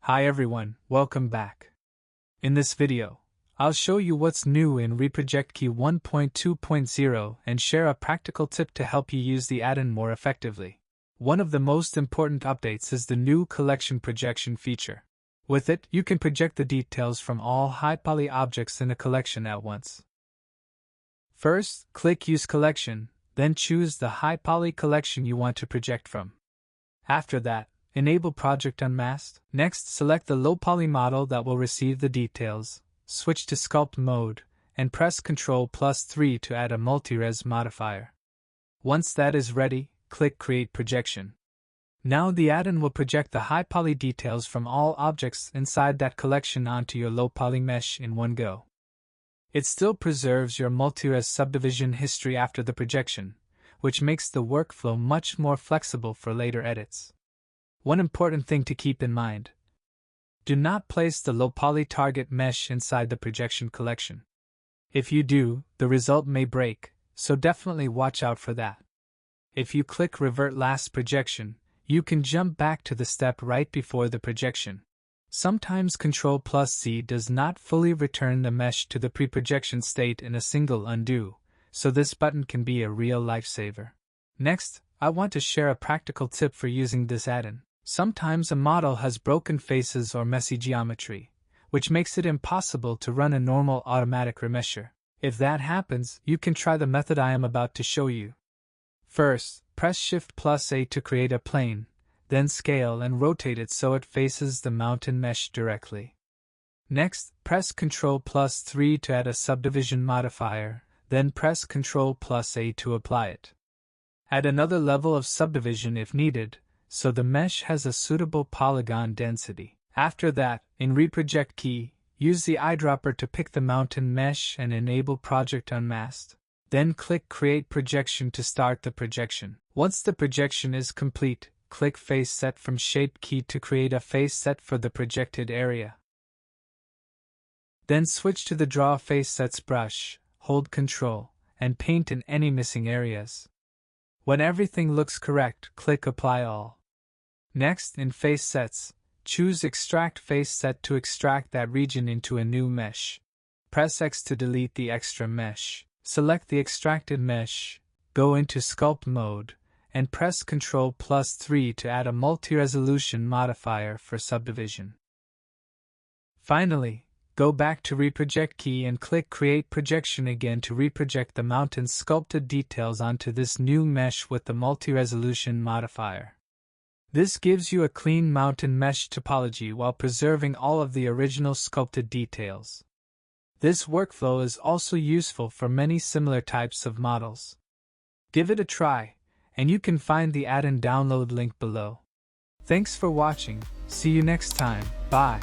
Hi everyone, welcome back. In this video, I'll show you what's new in Reproject Key 1.2.0 and share a practical tip to help you use the add-on more effectively. One of the most important updates is the new collection projection feature. With it, you can project the details from all high-poly objects in a collection at once. First, click Use Collection, then choose the high-poly collection you want to project from. After that, enable Project Unmasked. Next, select the low-poly model that will receive the details, switch to Sculpt Mode, and press Ctrl+3 to add a multi-res modifier. Once that is ready, click Create Projection. Now the add-on will project the high-poly details from all objects inside that collection onto your low-poly mesh in one go. It still preserves your multi-res subdivision history after the projection, which makes the workflow much more flexible for later edits. One important thing to keep in mind: do not place the low-poly target mesh inside the projection collection. If you do, the result may break, so definitely watch out for that. If you click Revert Last Projection, you can jump back to the step right before the projection. Sometimes Ctrl+C does not fully return the mesh to the pre-projection state in a single undo, so this button can be a real lifesaver. Next, I want to share a practical tip for using this add-on. Sometimes a model has broken faces or messy geometry, which makes it impossible to run a normal automatic remesher. If that happens, you can try the method I am about to show you. First, press Shift+A to create a plane, then scale and rotate it so it faces the mountain mesh directly. Next, press Ctrl+3 to add a subdivision modifier, then press Ctrl+A to apply it. Add another level of subdivision if needed, so the mesh has a suitable polygon density. After that, in Reproject Key, use the eyedropper to pick the mountain mesh and enable Project Unmasked. Then click Create Projection to start the projection. Once the projection is complete, click Face Set from Shape Key to create a face set for the projected area. Then switch to the Draw Face Sets brush, hold Ctrl, and paint in any missing areas. When everything looks correct, click Apply All. Next, in Face Sets, choose Extract Face Set to extract that region into a new mesh. Press X to delete the extra mesh. Select the extracted mesh, go into Sculpt Mode, and press Ctrl+3 to add a multi-resolution modifier for subdivision. Finally, go back to Reproject Key and click Create Projection again to reproject the mountain's sculpted details onto this new mesh with the multi-resolution modifier. This gives you a clean mountain mesh topology while preserving all of the original sculpted details. This workflow is also useful for many similar types of models. Give it a try, and you can find the add-on download link below. Thanks for watching, see you next time, bye.